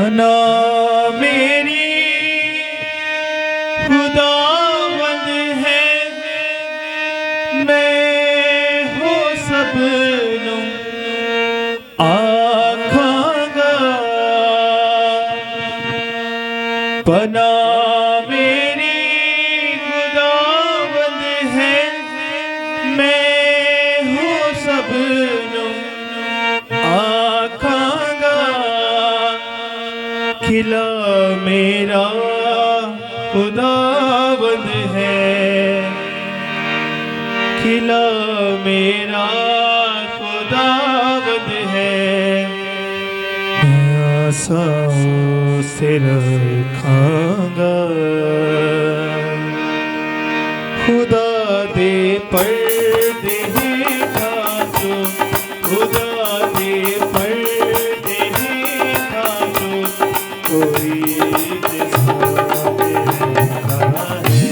पना मेरी खुदावंद है, मैं हो सबनू आखांगा। पना मेरी खुदावंद है, मैं हो सबनू आखांगा। खिला मेरा खुदावंद है, खिला मेरा खुदावंद है। मैं आसाओं से रखांगा। खुदा दे पर्दे हेठा जो, खुदा दे पर्दे हेठा जो कोई दिसा देता है।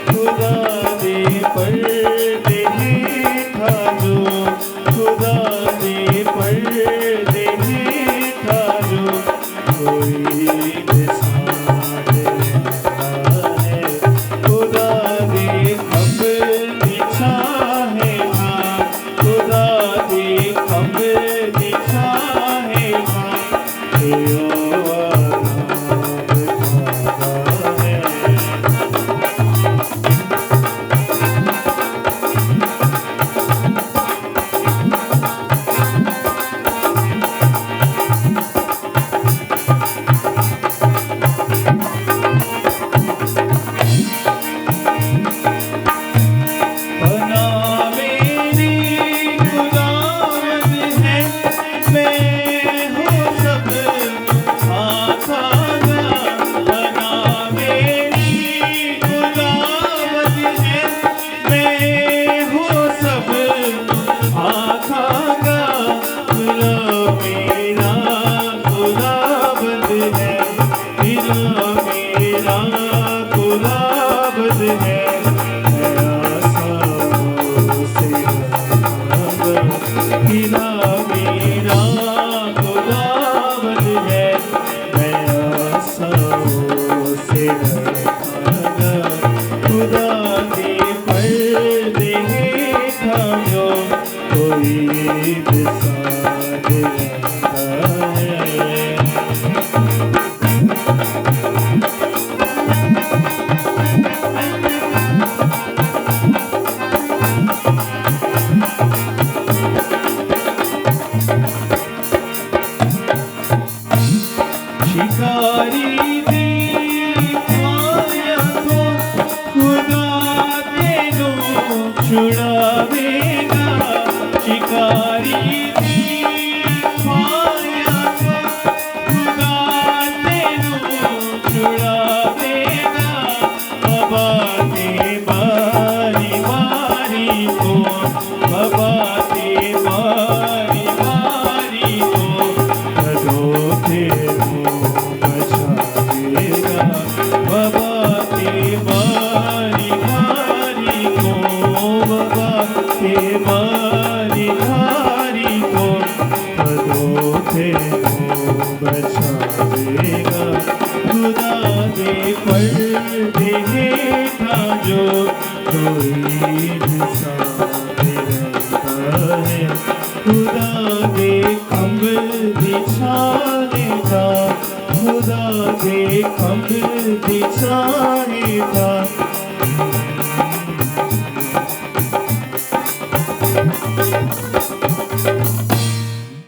खुदा दे पर्दे हेठा जो, खुदा दे पर्दे हेठा जो कोई दिसा देता है। खुदा दे खंभ छाहेगा, खुदा दे खंभ छाहेगा। शिकारी दी माया को खुदा तेनू छुड़ावेगा। शिकारी दी माया को खुदा तेनू छुड़ावेगा। बाबा ते बारी बारी को, बाबा ते बारी बारी को कदों तेनू बाबा ते बारी बारी को, बाबा ते बारी बारी को पदों तेनू बचावेगा। खुदा दे पर्दे हेठा जो कोई दिसा रहता है। खुदा दे खंभ बिछाएगा, खुदा दे खंभ बिछाएगा।